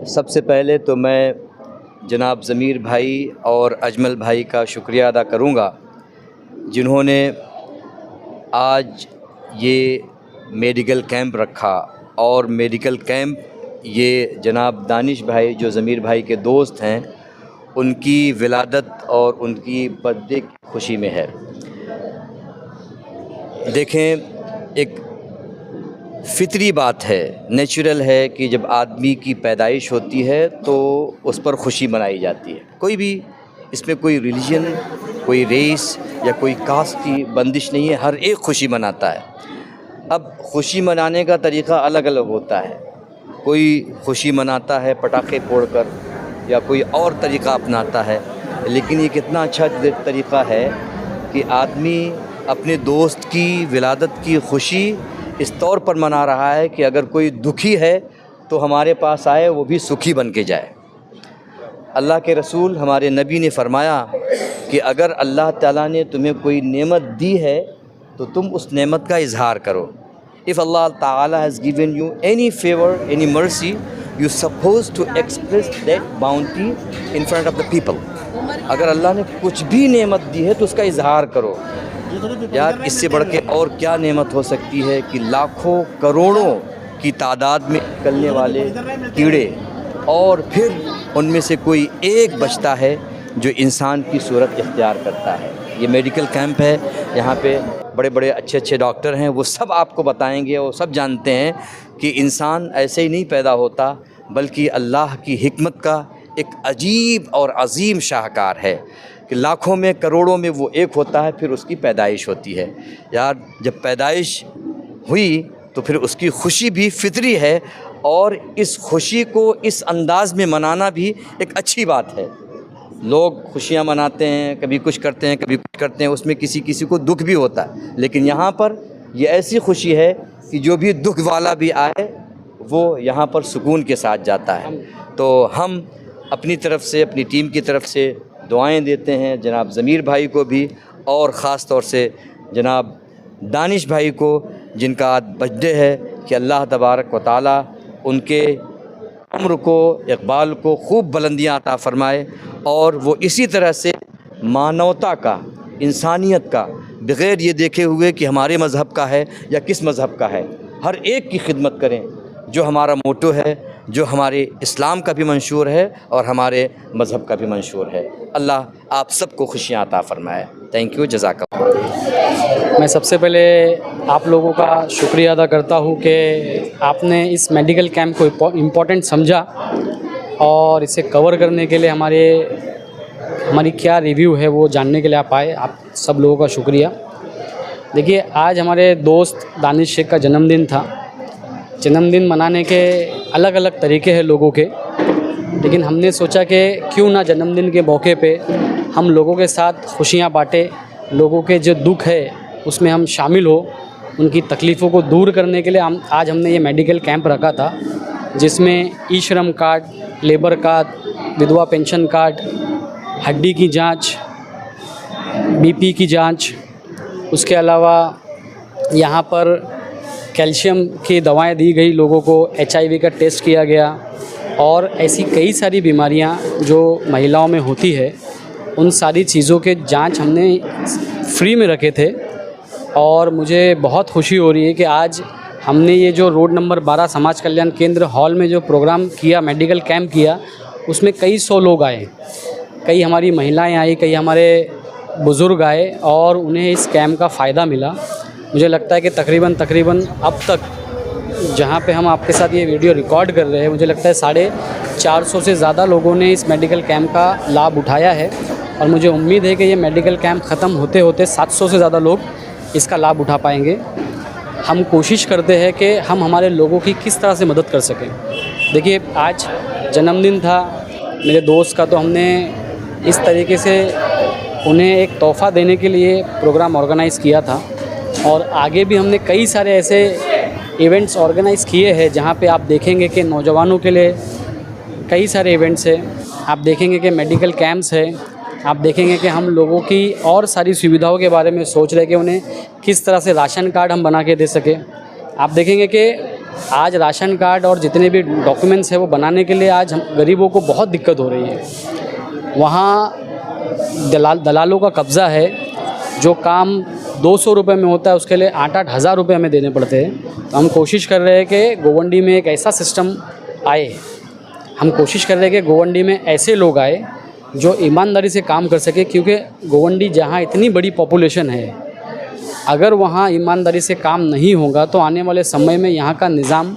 सबसे पहले तो मैं जनाब ज़मीर भाई और अजमल भाई का शुक्रिया अदा करूँगा जिन्होंने आज ये मेडिकल कैंप रखा। और मेडिकल कैंप ये जनाब दानिश भाई जो ज़मीर भाई के दोस्त हैं उनकी विलादत और उनकी बर्थडे की खुशी में है। देखें, एक फ़ितरी बात है, नेचुरल है कि जब आदमी की पैदाइश होती है तो उस पर खुशी मनाई जाती है। कोई भी इसमें कोई रिलीजन, कोई रेस या कोई कास्ट की बंदिश नहीं है, हर एक खुशी मनाता है। अब खुशी मनाने का तरीक़ा अलग अलग होता है। कोई खुशी मनाता है पटाखे फोड़कर या कोई और तरीक़ा अपनाता है, लेकिन ये कितना अच्छा तरीक़ा है कि आदमी अपने दोस्त की विलादत की खुशी इस तौर पर मना रहा है कि अगर कोई दुखी है तो हमारे पास आए, वो भी सुखी बन के जाए। अल्लाह के रसूल हमारे नबी ने फरमाया कि अगर अल्लाह ताला ने तुम्हें कोई नेमत दी है तो तुम उस नेमत का इजहार करो। If Allah Taala has given you any favour, any mercy, you suppose to express that bounty in front of the people. अगर अल्लाह ने कुछ भी नेमत दी है तो उसका इजहार करो। यार, इससे बढ़ के और क्या नेमत हो सकती है कि लाखों करोड़ों की तादाद में निकलने वाले कीड़े और फिर उनमें से कोई एक बचता है जो इंसान की सूरत इख्तियार करता है। ये मेडिकल कैंप है, यहाँ पे बड़े बड़े अच्छे अच्छे डॉक्टर हैं, वो सब आपको बताएंगे। वो सब जानते हैं कि इंसान ऐसे ही नहीं पैदा होता, बल्कि अल्लाह की हिकमत का एक अजीब और अजीम शाहकार है कि लाखों में करोड़ों में वो एक होता है, फिर उसकी पैदाइश होती है। यार, जब पैदाइश हुई तो फिर उसकी खुशी भी फितरी है, और इस खुशी को इस अंदाज़ में मनाना भी एक अच्छी बात है। लोग खुशियाँ मनाते हैं, कभी कुछ करते हैं, कभी कुछ करते हैं, उसमें किसी किसी को दुख भी होता है, लेकिन यहाँ पर ये ऐसी खुशी है कि जो भी दुख वाला भी आए वो यहाँ पर सुकून के साथ जाता है। तो हम अपनी तरफ से, अपनी टीम की तरफ से दुआएं देते हैं जनाब ज़मीर भाई को भी, और ख़ास तौर से जनाब दानिश भाई को जिनका आज बर्थडे है, कि अल्लाह तबारक व तआला उनके उम्र को, इक़बाल को खूब बुलंदियाँ अता फ़रमाए, और वो इसी तरह से मानवता का, इंसानियत का, बग़ैर ये देखे हुए कि हमारे मज़हब का है या किस मज़हब का है, हर एक की खिदमत करें, जो हमारा मोटो है, जो हमारे इस्लाम का भी मंशूर है और हमारे मज़हब का भी मंशूर है। अल्लाह आप सबको खुशियाँ अता फ़रमाए। थैंक यू, जज़ाकल्लाह। मैं सबसे पहले आप लोगों का शुक्रिया अदा करता हूँ कि आपने इस मेडिकल कैंप को इम्पोर्टेंट समझा और इसे कवर करने के लिए हमारी क्या रिव्यू है वो जानने के लिए आप आए। आप सब लोगों का शुक्रिया। देखिए, आज हमारे दोस्त दानिश शेख का जन्मदिन था। जन्मदिन मनाने के अलग अलग तरीके हैं लोगों के, लेकिन हमने सोचा कि क्यों ना जन्मदिन के मौके पे हम लोगों के साथ खुशियाँ बाँटें, लोगों के जो दुख है उसमें हम शामिल हो, उनकी तकलीफ़ों को दूर करने के लिए आज हमने ये मेडिकल कैंप रखा था, जिसमें ई श्रम कार्ड, लेबर कार्ड, विधवा पेंशन कार्ड, हड्डी की जांच, बीपी की जांच, उसके अलावा यहाँ पर कैल्शियम की दवाएं दी गई, लोगों को HIV का टेस्ट किया गया, और ऐसी कई सारी बीमारियां जो महिलाओं में होती है उन सारी चीज़ों के जांच हमने फ्री में रखे थे। और मुझे बहुत खुशी हो रही है कि आज हमने ये जो रोड नंबर 12 समाज कल्याण केंद्र हॉल में जो प्रोग्राम किया, मेडिकल कैंप किया, उसमें कई सौ लोग आए, कई हमारी महिलाएं आई, कई हमारे बुज़ुर्ग आए, और उन्हें इस कैंप का फ़ायदा मिला। मुझे लगता है कि तकरीबन अब तक जहाँ पे हम आपके साथ ये वीडियो रिकॉर्ड कर रहे हैं, मुझे लगता है 450 से ज़्यादा लोगों ने इस मेडिकल कैंप का लाभ उठाया है, और मुझे उम्मीद है कि ये मेडिकल कैंप ख़त्म होते होते 700 से ज़्यादा लोग इसका लाभ उठा पाएंगे। हम कोशिश करते हैं कि हम हमारे लोगों की किस तरह से मदद कर सकें। देखिए, आज जन्मदिन था मेरे दोस्त का, तो हमने इस तरीके से उन्हें एक तोहफ़ा देने के लिए प्रोग्राम ऑर्गेनाइज़ किया था, और आगे भी हमने कई सारे ऐसे इवेंट्स ऑर्गेनाइज़ किए हैं जहाँ पे आप देखेंगे कि नौजवानों के लिए कई सारे इवेंट्स हैं, आप देखेंगे कि मेडिकल कैंप्स है, आप देखेंगे कि हम लोगों की और सारी सुविधाओं के बारे में सोच रहे हैं कि उन्हें किस तरह से राशन कार्ड हम बना के दे सकें। आप देखेंगे कि आज राशन कार्ड और जितने भी डॉक्यूमेंट्स हैं वो बनाने के लिए आज हम गरीबों को बहुत दिक्कत हो रही है। वहाँ दलालों का कब्ज़ा है। जो काम 200 रुपये में होता है उसके लिए 8-8 हज़ार रुपये हमें देने पड़ते हैं। तो हम कोशिश कर रहे हैं कि गोवंडी में एक ऐसा सिस्टम आए, हम कोशिश कर रहे हैं कि गोवंडी में ऐसे लोग आए जो ईमानदारी से काम कर सके, क्योंकि गोवंडी जहाँ इतनी बड़ी पॉपुलेशन है, अगर वहाँ ईमानदारी से काम नहीं होगा तो आने वाले समय में यहाँ का निज़ाम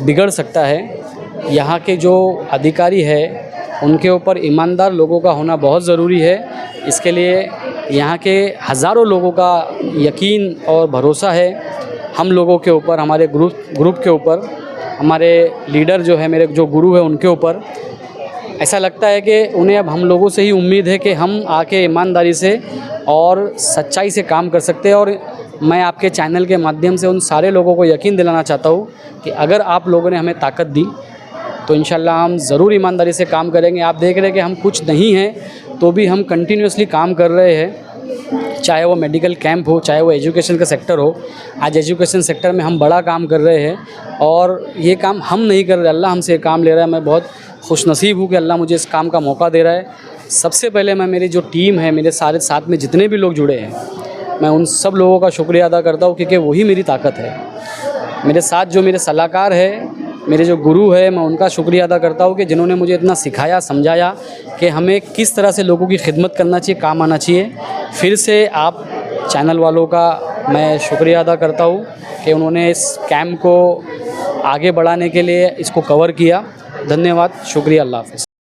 बिगड़ सकता है। यहाँ के जो अधिकारी है उनके ऊपर ईमानदार लोगों का होना बहुत ज़रूरी है। इसके लिए यहाँ के हज़ारों लोगों का यकीन और भरोसा है हम लोगों के ऊपर, हमारे ग्रुप के ऊपर, हमारे लीडर जो है, मेरे जो गुरु है उनके ऊपर। ऐसा लगता है कि उन्हें अब हम लोगों से ही उम्मीद है कि हम आके ईमानदारी से और सच्चाई से काम कर सकते हैं। और मैं आपके चैनल के माध्यम से उन सारे लोगों को यकीन दिलाना चाहता हूँ कि अगर आप लोगों ने हमें ताकत दी तो इंशाल्लाह हम ज़रूर ईमानदारी से काम करेंगे। आप देख रहे हैं कि हम कुछ नहीं हैं तो भी हम कंटिन्यूसली काम कर रहे हैं, चाहे वो मेडिकल कैंप हो, चाहे वो एजुकेशन का सेक्टर हो। आज एजुकेशन सेक्टर में हम बड़ा काम कर रहे हैं और ये काम हम नहीं कर रहे, अल्लाह हमसे ये काम ले रहा है। मैं बहुत खुशनसीब हूँ कि अल्लाह मुझे इस काम का मौका दे रहा है। सबसे पहले मैं, मेरी जो टीम है, मेरे सारे साथ में जितने भी लोग जुड़े हैं, मैं उन सब लोगों का शुक्रिया अदा करता हूँ, क्योंकि वही मेरी ताकत है। मेरे साथ जो मेरे सलाहकार है, मेरे जो गुरु है, मैं उनका शुक्रिया अदा करता हूँ कि जिन्होंने मुझे इतना सिखाया, समझाया कि हमें किस तरह से लोगों की खिदमत करना चाहिए, काम आना चाहिए। फिर से आप चैनल वालों का मैं शुक्रिया अदा करता हूँ कि उन्होंने इस कैंप को आगे बढ़ाने के लिए इसको कवर किया। धन्यवाद, शुक्रिया, अल्लाह हाफ़िज़।